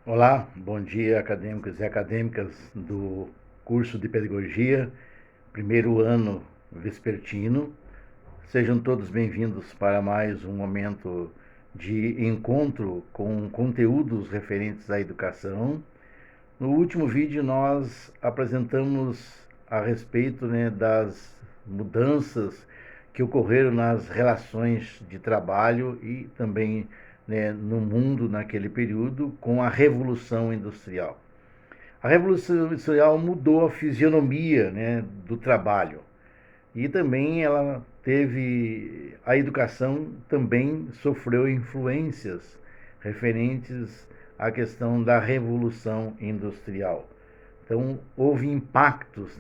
Olá, bom dia, acadêmicos e acadêmicas do curso de Pedagogia, primeiro ano vespertino. Sejam todos bem-vindos para mais um momento de encontro com conteúdos referentes à educação. No último vídeo, nós apresentamos a respeito, das mudanças que ocorreram nas relações de trabalho e também, no mundo naquele período com a Revolução Industrial. A Revolução Industrial mudou a fisionomia, do trabalho e também ela teve a educação também sofreu influências referentes à questão da Revolução Industrial. Então houve impactos,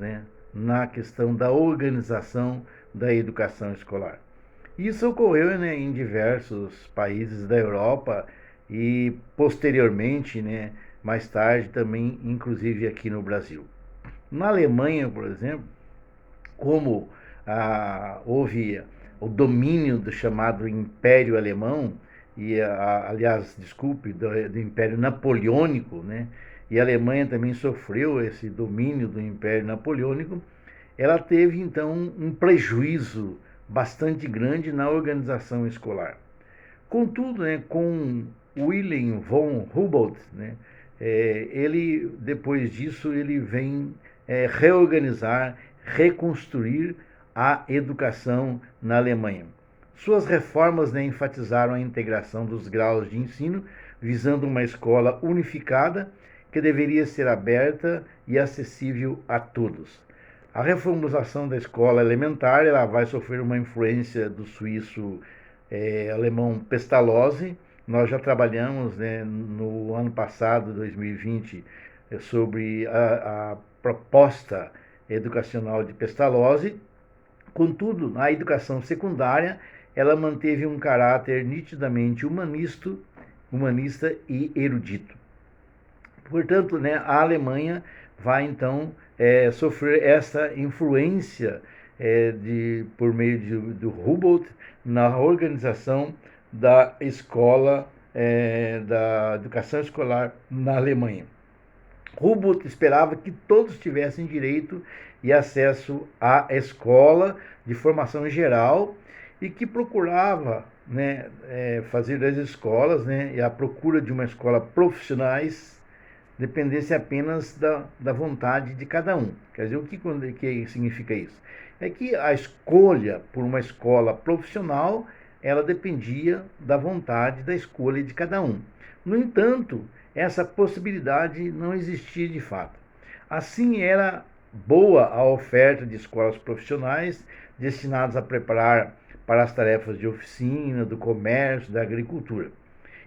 na questão da organização da educação escolar. Isso ocorreu, em diversos países da Europa e posteriormente, mais tarde também, inclusive aqui no Brasil. Na Alemanha, por exemplo, como houve o domínio do chamado Império Alemão, e aliás, desculpe, do Império Napoleônico, e a Alemanha também sofreu esse domínio do Império Napoleônico, ela teve então um prejuízo bastante grande na organização escolar. Contudo, com Wilhelm von Humboldt, ele depois disso ele vem reorganizar, reconstruir a educação na Alemanha. Suas reformas enfatizaram a integração dos graus de ensino, visando uma escola unificada que deveria ser aberta e acessível a todos. A reformulação da escola elementar ela vai sofrer uma influência do suíço alemão Pestalozzi. Nós já trabalhamos, no ano passado, 2020, sobre a proposta educacional de Pestalozzi. Contudo, a educação secundária ela manteve um caráter nitidamente humanista e erudito. Portanto, a Alemanha vai então sofrer essa influência por meio do Humboldt na organização da escola, da educação escolar na Alemanha. Humboldt esperava que todos tivessem direito e acesso à escola de formação geral e que procurava fazer das escolas e a procura de uma escola profissionais dependesse apenas da vontade de cada um. Quer dizer, o que significa isso? É que a escolha por uma escola profissional, ela dependia da vontade, da escolha de cada um. No entanto, essa possibilidade não existia de fato. Assim, era boa a oferta de escolas profissionais destinadas a preparar para as tarefas de oficina, do comércio, da agricultura.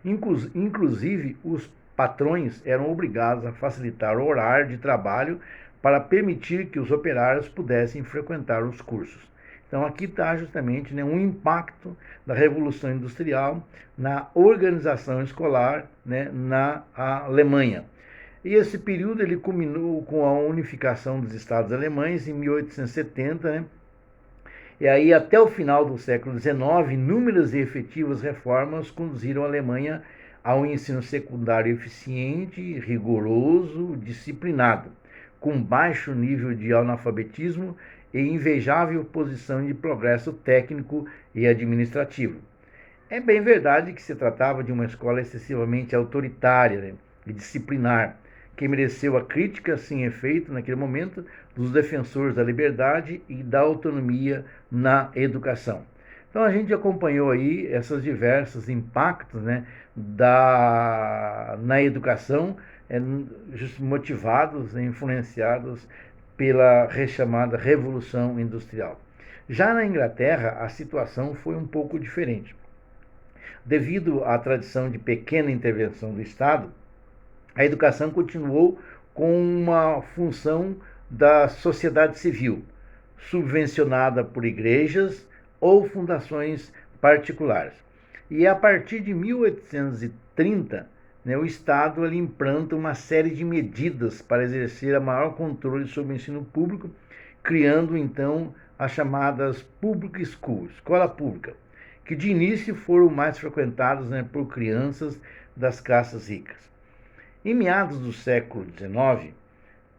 Inclusive, os patrões eram obrigados a facilitar o horário de trabalho para permitir que os operários pudessem frequentar os cursos. Então aqui está justamente um impacto da Revolução Industrial na organização escolar na Alemanha. E esse período ele culminou com a unificação dos estados alemães em 1870, E aí, até o final do século XIX, inúmeras e efetivas reformas conduziram a Alemanha a um ensino secundário eficiente, rigoroso, disciplinado, com baixo nível de analfabetismo e invejável posição de progresso técnico e administrativo. É bem verdade que se tratava de uma escola excessivamente autoritária e disciplinar, que mereceu a crítica sem efeito naquele momento dos defensores da liberdade e da autonomia na educação. Então a gente acompanhou aí esses diversos impactos na educação, motivados, influenciados pela chamada Revolução Industrial. Já na Inglaterra, a situação foi um pouco diferente. Devido à tradição de pequena intervenção do Estado, a educação continuou com uma função da sociedade civil, subvencionada por igrejas ou fundações particulares. E a partir de 1830, o Estado ele implanta uma série de medidas para exercer a maior controle sobre o ensino público, criando então as chamadas public schools, escola pública, que de início foram mais frequentadas por crianças das classes ricas. Em meados do século XIX,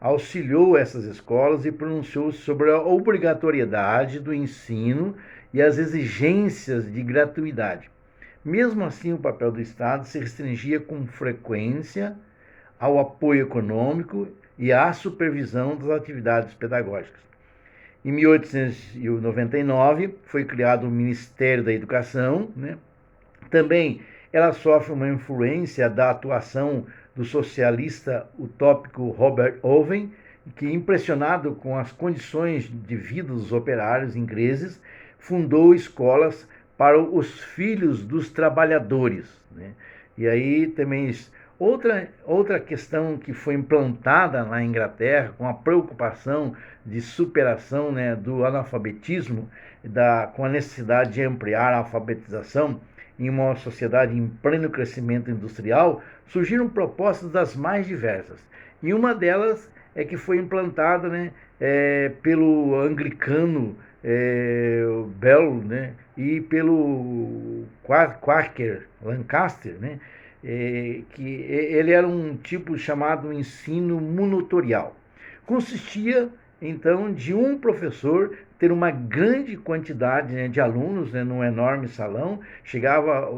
auxiliou essas escolas e pronunciou-se sobre a obrigatoriedade do ensino e as exigências de gratuidade. Mesmo assim, o papel do Estado se restringia com frequência ao apoio econômico e à supervisão das atividades pedagógicas. Em 1899, foi criado o Ministério da Educação, né? Também ela sofre uma influência da atuação do socialista utópico Robert Owen, que, impressionado com as condições de vida dos operários ingleses, fundou escolas para os filhos dos trabalhadores, né? E aí também outra questão que foi implantada na Inglaterra com a preocupação de superação, né, do analfabetismo, com a necessidade de ampliar a alfabetização em uma sociedade em pleno crescimento industrial, surgiram propostas das mais diversas. E uma delas é que foi implantada, né, pelo anglicano Bell, né, e pelo Quaker Lancaster, né, que ele era um tipo chamado ensino monitorial. Consistia, então, de um professor ter uma grande quantidade, né, de alunos, né, num enorme salão, chegava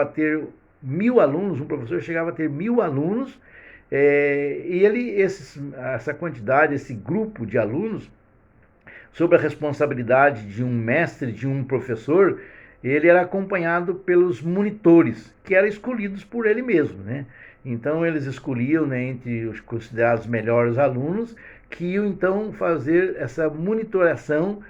a ter 1.000 alunos, um professor chegava a ter 1.000 alunos, e essa quantidade, esse grupo de alunos, sob a responsabilidade de um mestre, de um professor, ele era acompanhado pelos monitores, que eram escolhidos por ele mesmo, né? Então eles escolhiam, né, entre os considerados melhores alunos, que iam então fazer essa monitoração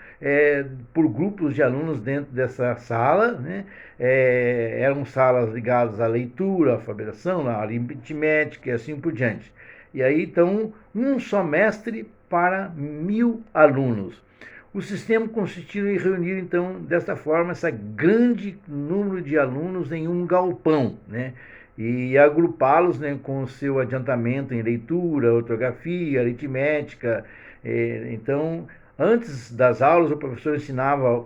por grupos de alunos dentro dessa sala, né? Eram salas ligadas à leitura, à alfabetização, à aritmética e assim por diante. E aí então um só mestre para 1.000 alunos. O sistema consistiu em reunir, então, desta forma, esse grande número de alunos em um galpão, né? E agrupá-los, né, com o seu adiantamento em leitura, ortografia, aritmética. Então, antes das aulas, o professor ensinava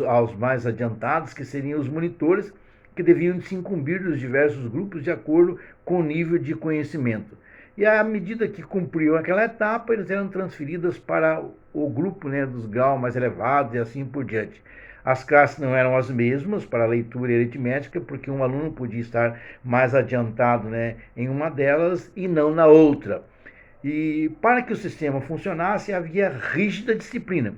aos mais adiantados, que seriam os monitores, que deviam se incumbir dos diversos grupos de acordo com o nível de conhecimento. E à medida que cumpriam aquela etapa, eles eram transferidos para o grupo, né, dos graus mais elevados e assim por diante. As classes não eram as mesmas para leitura e aritmética, porque um aluno podia estar mais adiantado, né, em uma delas e não na outra. E para que o sistema funcionasse, havia rígida disciplina.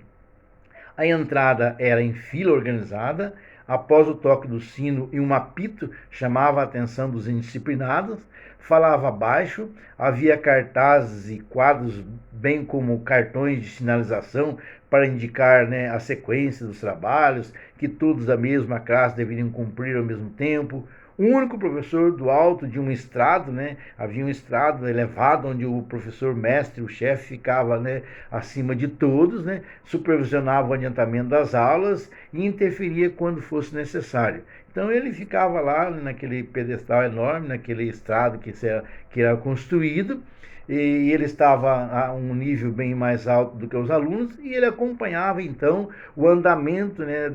A entrada era em fila organizada, após o toque do sino e um apito chamava a atenção dos indisciplinados, falava baixo, havia cartazes e quadros, bem como cartões de sinalização para indicar, né, a sequência dos trabalhos, que todos da mesma classe deveriam cumprir ao mesmo tempo. O único professor do alto de um estrado, né, havia um estrado elevado onde o professor mestre, o chefe, ficava, né, acima de todos, né, supervisionava o adiantamento das aulas e interferia quando fosse necessário. Então ele ficava lá naquele pedestal enorme, naquele estrado que era construído, e ele estava a um nível bem mais alto do que os alunos, e ele acompanhava então o andamento, né,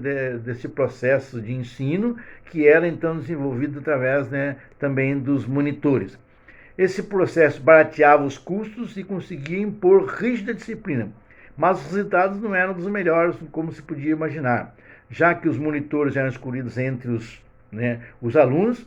desse processo de ensino, que era então desenvolvido através, né, também dos monitores. Esse processo barateava os custos e conseguia impor rígida disciplina, mas os resultados não eram dos melhores, como se podia imaginar, já que os monitores eram escolhidos entre os alunos.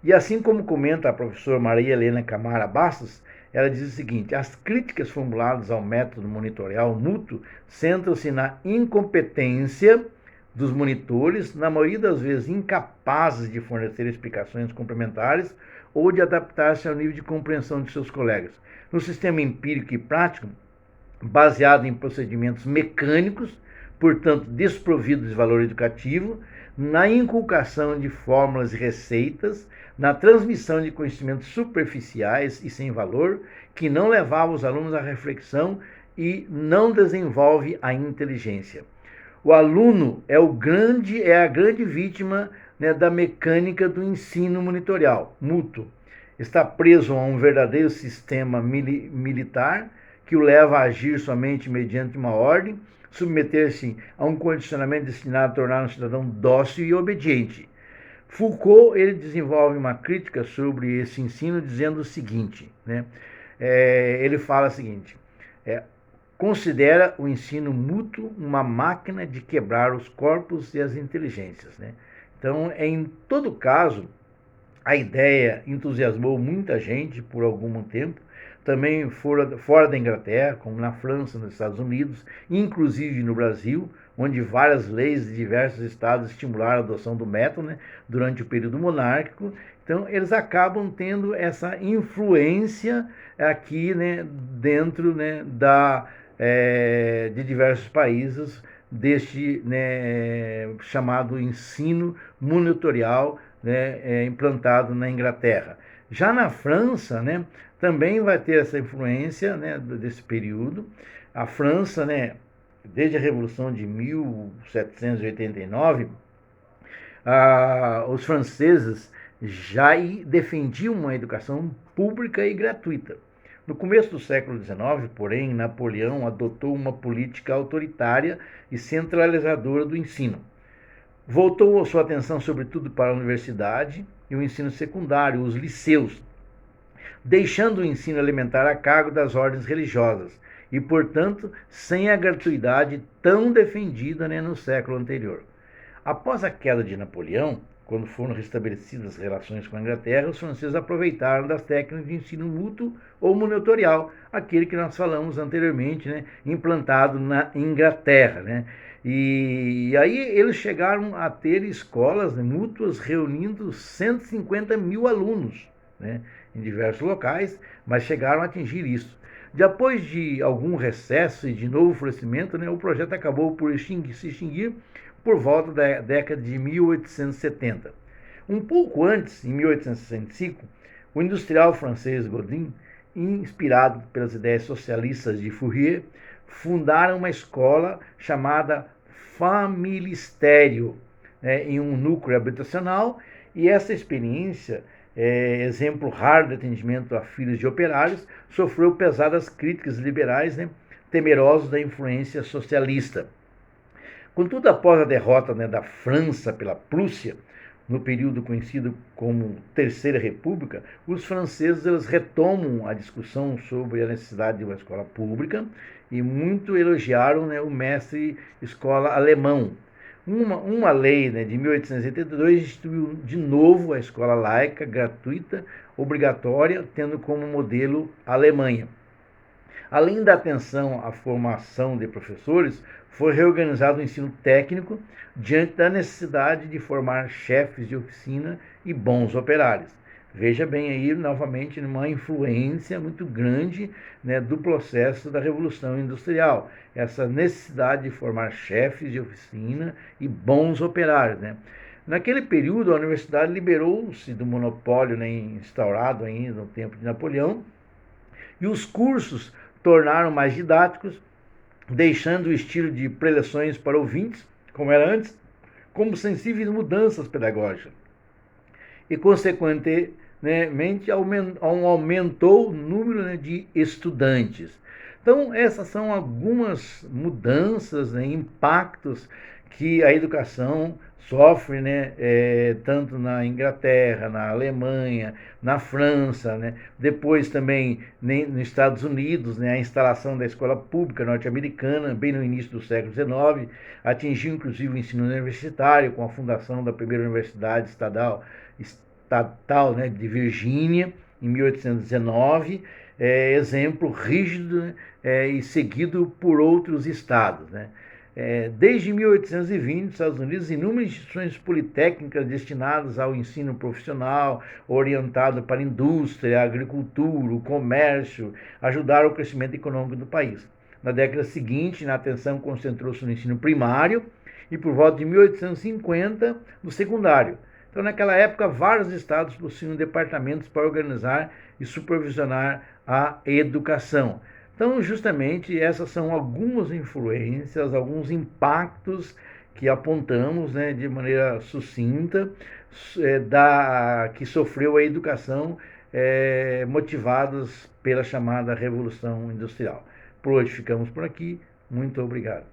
E assim como comenta a professora Maria Helena Camara Bastos, ela diz o seguinte: as críticas formuladas ao método monitorial mútuo centram-se na incompetência dos monitores, na maioria das vezes incapazes de fornecer explicações complementares ou de adaptar-se ao nível de compreensão de seus colegas. No sistema empírico e prático, baseado em procedimentos mecânicos, portanto desprovidos de valor educativo, na inculcação de fórmulas e receitas, na transmissão de conhecimentos superficiais e sem valor, que não levavam os alunos à reflexão e não desenvolve a inteligência. O aluno é a grande vítima, né, da mecânica do ensino monitorial mútuo. Está preso a um verdadeiro sistema militar que o leva a agir somente mediante uma ordem, submeter-se a um condicionamento destinado a tornar um cidadão dócil e obediente. Foucault ele desenvolve uma crítica sobre esse ensino dizendo o seguinte, né? Ele fala o seguinte, considera o ensino mútuo uma máquina de quebrar os corpos e as inteligências, né? Então, em todo caso, a ideia entusiasmou muita gente por algum tempo, também fora da Inglaterra, como na França, nos Estados Unidos, inclusive no Brasil, onde várias leis de diversos estados estimularam a adoção do método, né, durante o período monárquico. Então, eles acabam tendo essa influência aqui, né, dentro, né, de diversos países, deste, né, chamado ensino monitorial, né, implantado na Inglaterra. Já na França, né, também vai ter essa influência, né, desse período. A França, né, desde a Revolução de 1789, os franceses já defendiam uma educação pública e gratuita. No começo do século XIX, porém, Napoleão adotou uma política autoritária e centralizadora do ensino. Voltou a sua atenção sobretudo para a universidade e o ensino secundário, os liceus, deixando o ensino elementar a cargo das ordens religiosas e, portanto, sem a gratuidade tão defendida, né, no século anterior. Após a queda de Napoleão, quando foram restabelecidas as relações com a Inglaterra, os franceses aproveitaram das técnicas de ensino mútuo ou monitorial, aquele que nós falamos anteriormente, né, implantado na Inglaterra, né? E aí eles chegaram a ter escolas, né, mútuas reunindo 150 mil alunos, né, em diversos locais, mas chegaram a atingir isso. Depois de algum recesso e de novo florescimento, né, o projeto acabou por se extinguir por volta da década de 1870. Um pouco antes, em 1865, o industrial francês Godin, inspirado pelas ideias socialistas de Fourier, fundaram uma escola chamada Familistério, né, em um núcleo habitacional, e essa experiência, exemplo raro de atendimento a filhos de operários, sofreu pesadas críticas liberais, né, temerosos da influência socialista. Contudo, após a derrota, né, da França pela Prússia, no período conhecido como Terceira República, os franceses eles retomam a discussão sobre a necessidade de uma escola pública e muito elogiaram, né, o mestre escola alemão. Uma lei, né, de 1882 instituiu de novo a escola laica, gratuita, obrigatória, tendo como modelo a Alemanha. Além da atenção à formação de professores, foi reorganizado o ensino técnico diante da necessidade de formar chefes de oficina e bons operários. Veja bem aí, novamente, uma influência muito grande, né, do processo da Revolução Industrial, essa necessidade de formar chefes de oficina e bons operários, né? Naquele período, a universidade liberou-se do monopólio, né, instaurado ainda no tempo de Napoleão, e os cursos tornaram mais didáticos, deixando o estilo de preleções para ouvintes, como era antes, como sensíveis mudanças pedagógicas. E, consequentemente, aumentou o número, né, de estudantes. Então, essas são algumas mudanças, né, impactos que a educação sofre, né, tanto na Inglaterra, na Alemanha, na França, né, depois também nos Estados Unidos, né, a instalação da escola pública norte-americana, bem no início do século XIX, atingiu inclusive o ensino universitário com a fundação da primeira universidade estatal, né, de Virgínia, em 1819, exemplo rígido, né, e seguido por outros estados, né. Desde 1820, nos Estados Unidos, inúmeras instituições politécnicas destinadas ao ensino profissional, orientado para a indústria, a agricultura, o comércio, ajudaram o crescimento econômico do país. Na década seguinte, a atenção concentrou-se no ensino primário e, por volta de 1850, no secundário. Então, naquela época, vários estados possuíam departamentos para organizar e supervisionar a educação. Então, justamente, essas são algumas influências, alguns impactos que apontamos, né, de maneira sucinta, que sofreu a educação, motivados pela chamada Revolução Industrial. Por hoje ficamos por aqui. Muito obrigado.